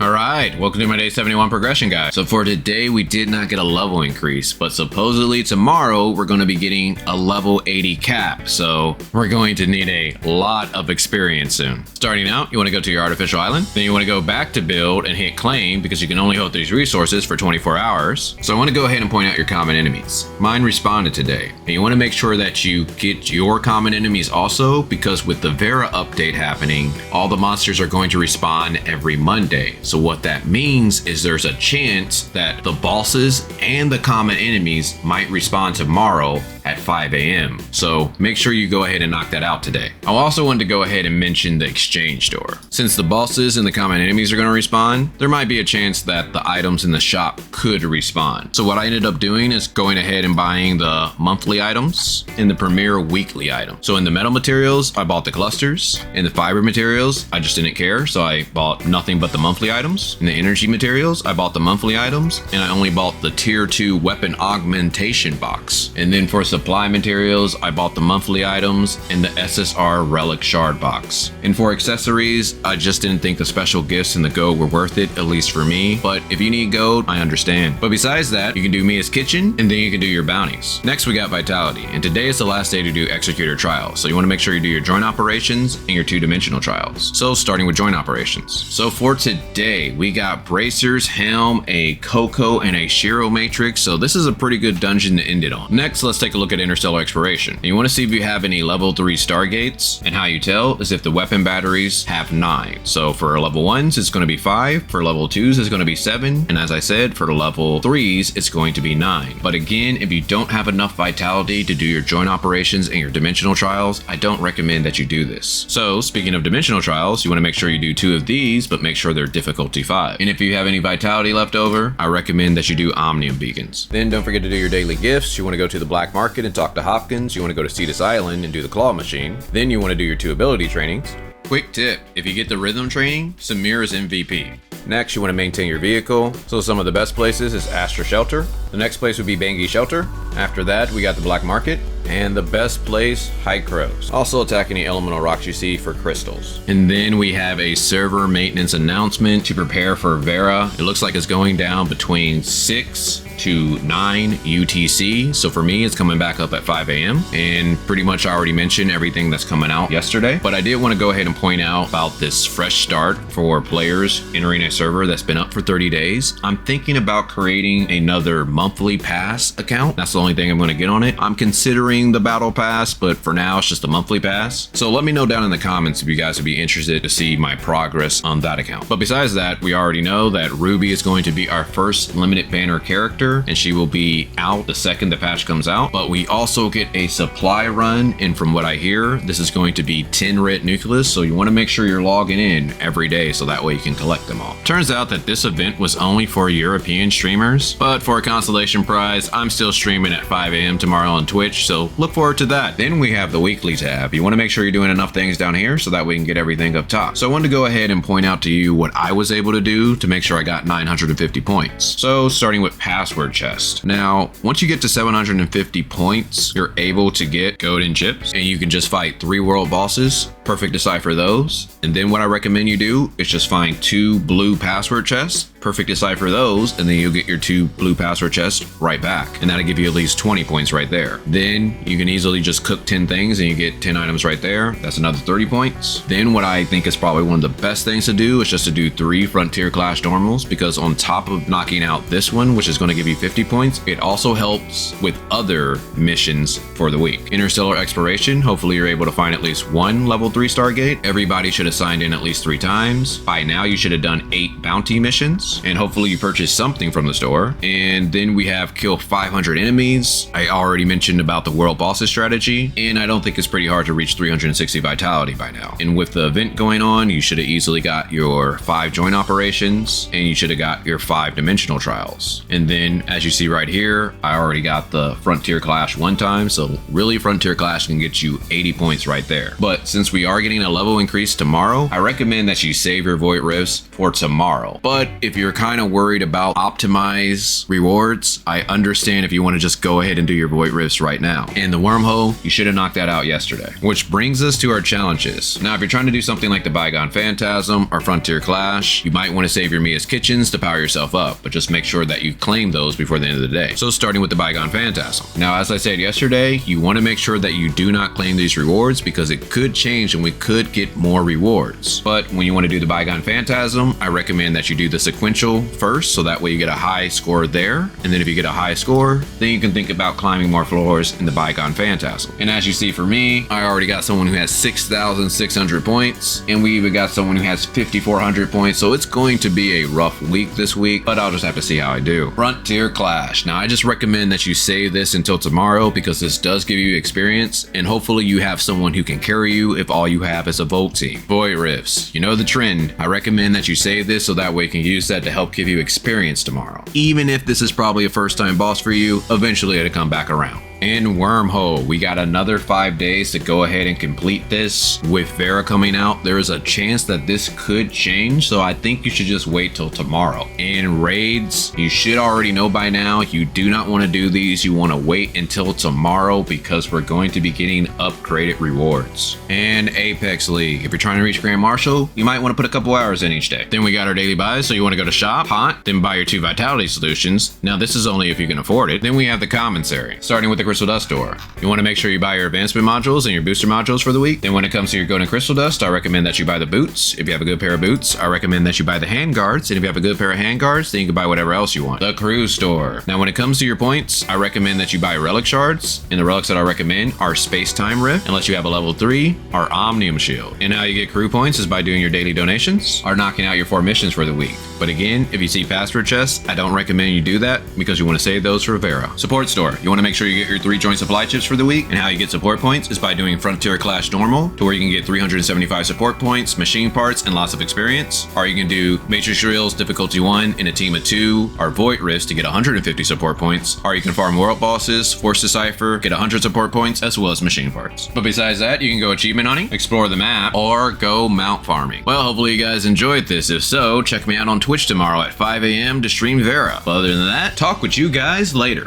Alright, welcome to my day 71 progression guide. So for today, we did not get a level increase, but supposedly tomorrow, we're going to be getting a level 80 cap. So we're going to need a lot of experience soon. Starting out, you want to go to your artificial island. Then you want to go back to build and hit claim because you can only hold these resources for 24 hours. So I want to go ahead and point out your common enemies. Mine responded today. And you want to make sure that you get your common enemies also because with the Vera update happening, all the monsters are going to respawn every Monday. So what that means is there's a chance that the bosses and the common enemies might respawn tomorrow at 5 a.m. So make sure you go ahead and knock that out today. I also wanted to go ahead and mention the exchange store. Since the bosses and the common enemies are going to respawn, there might be a chance that the items in the shop could respawn. So what I ended up doing is going ahead and buying the monthly items and the premier weekly items. So in the metal materials, I bought the clusters. In the fiber materials, I just didn't care. So I bought nothing but the monthly items. In the energy materials, I bought the monthly items and I only bought the tier 2 weapon augmentation box. And then for supply materials, I bought the monthly items and the SSR relic shard box. And for accessories, I just didn't think the special gifts and the gold were worth it, at least for me. But if you need gold, I understand. But besides that, you can do Mia's kitchen and then you can do your bounties. Next, we got vitality. And today is the last day to do executor trials. So you want to make sure you do your joint operations and your 2-dimensional trials. So starting with joint operations. So for today, we got bracers, helm, a Coco, and a Shiro matrix. So this is a pretty good dungeon to end it on. Next, let's take a look at interstellar exploration. And you want to see if you have any level 3 stargates, and how you tell is if the weapon batteries have 9. So for level 1s, it's going to be 5. For level 2s, it's going to be 7. And as I said, for level 3s, it's going to be 9. But again, if you don't have enough vitality to do your joint operations and your dimensional trials, I don't recommend that you do this. So speaking of dimensional trials, you want to make sure you do 2 of these, but make sure they're difficulty 5. And if you have any vitality left over, I recommend that you do omnium beacons. Then don't forget to do your daily gifts. You want to go to the black market and talk to Hopkins. You want to go to Cetus Island and do the claw machine. Then you want to do your 2 ability trainings. Quick tip, if you get the rhythm training, Samir is MVP. Next, you want to maintain your vehicle. So some of the best places is Astra Shelter. The next place would be Bangi Shelter. After that, we got the Black Market. And the best place, High Crows. Also attack any elemental rocks you see for crystals. And then we have a server maintenance announcement to prepare for Vera. It looks like it's going down between 6 to 9 UTC. So for me, it's coming back up at 5 a.m. And pretty much I already mentioned everything that's coming out yesterday. But I did want to go ahead and point out about this fresh start for players entering a server that's been up for 30 days. I'm thinking about creating another monthly pass account. That's the only thing I'm going to get on it. I'm considering the battle pass, but for now it's just a monthly pass. So let me know down in the comments if you guys would be interested to see my progress on that account. But besides that, we already know that Ruby is going to be our first limited banner character, and she will be out the second the patch comes out. But we also get a supply run, and from what I hear, this is going to be 10 red nucleus, so you want to make sure you're logging in every day so that way you can collect them all. Turns out that this event was only for European streamers, but for a consolation prize, I'm still streaming at 5 a.m. tomorrow on Twitch, so look forward to that. Then we have the weekly tab. You want to make sure you're doing enough things down here so that we can get everything up top. So I wanted to go ahead and point out to you what I was able to do to make sure I got 950 points. So starting with password chest. Now, once you get to 750 points, you're able to get golden chips and you can just fight 3 world bosses. Perfect decipher those. And then what I recommend you do is just find 2 blue password chests. Perfect decipher those, and then you'll get your 2 blue password chests right back. And that'll give you at least 20 points right there. Then you can easily just cook 10 things and you get 10 items right there. That's another 30 points. Then what I think is probably one of the best things to do is just to do 3 Frontier Clash normals, because on top of knocking out this one, which is going to give you 50 points, it also helps with other missions for the week. Interstellar Exploration, hopefully you're able to find at least 1 level 3 Stargate. Everybody should have signed in at least 3 times. By now you should have done 8 bounty missions. And hopefully you purchase something from the store. And then we have kill 500 enemies. I already mentioned about the world bosses strategy, and I don't think it's pretty hard to reach 360 vitality by now. And with the event going on, you should have easily got your 5 joint operations, and you should have got your 5 dimensional trials. And then as you see right here, I already got the Frontier Clash 1 time, so really Frontier Clash can get you 80 points right there. But since we are getting a level increase tomorrow, I recommend that you save your Void Rifts for tomorrow. But if you're kind of worried about optimize rewards, I understand if you want to just go ahead and do your Void Rifts right now. And the Wormhole, you should have knocked that out yesterday. Which brings us to our challenges. Now, if you're trying to do something like the Bygone Phantasm or Frontier Clash, you might want to save your Mia's Kitchens to power yourself up, but just make sure that you claim those before the end of the day. So starting with the Bygone Phantasm. Now, as I said yesterday, you want to make sure that you do not claim these rewards because it could change and we could get more rewards. But when you want to do the Bygone Phantasm, I recommend that you do the sequential first, so that way you get a high score there. And then if you get a high score, then you can think about climbing more floors in the Bygone Phantasm. And as you see for me, I already got someone who has 6,600 points, and we even got someone who has 5,400 points, so it's going to be a rough week this week, but I'll just have to see how I do. Frontier Clash. Now, I just recommend that you save this until tomorrow because this does give you experience, and hopefully you have someone who can carry you if all you have is a Volt team. Void Rifts. You know the trend. I recommend that you save this so that way you can use that to help give you experience tomorrow. Even if this is probably a first time boss for you, eventually it'll come back around. And Wormhole, we got another 5 days to go ahead and complete this. With Vera coming out, there is a chance that this could change, so I think you should just wait till tomorrow. And raids, you should already know by now, you do not want to do these. You want to wait until tomorrow because we're going to be getting upgraded rewards. And Apex League, if you're trying to reach Grand Marshal, you might want to put a couple hours in each day. Then we got our daily buys, so you want to go to shop, haunt, then buy your 2 vitality solutions. Now this is only if you can afford it. Then we have the Commissary, starting with the Crystal Dust door. You want to make sure you buy your advancement modules and your booster modules for the week. Then when it comes to your golden crystal dust, I recommend that you buy the boots. If you have a good pair of boots, I recommend that you buy the hand guards. And if you have a good pair of hand guards, then you can buy whatever else you want. The cruise store. Now when it comes to your points, I recommend that you buy relic shards. And the relics that I recommend are Space Time Rift, unless you have a level 3, or Omnium Shield. And how you get crew points is by doing your daily donations or knocking out your 4 missions for the week. But again, if you see password chests, I don't recommend you do that because you want to save those for Vera. Support store. You want to make sure you get your 3 joint supply chips for the week, and how you get support points is by doing Frontier Clash normal, to where you can get 375 support points, machine parts, and lots of experience. Or you can do Matrix Drills difficulty 1 in a team of 2, or Void Rifts to get 150 support points. Or you can farm world bosses, Force Decipher, get 100 support points, as well as machine parts. But besides that, you can go achievement hunting, explore the map, or go mount farming. Well, hopefully you guys enjoyed this. If so, check me out on Twitch tomorrow at 5 a.m. to stream Vera. But other than that, talk with you guys later.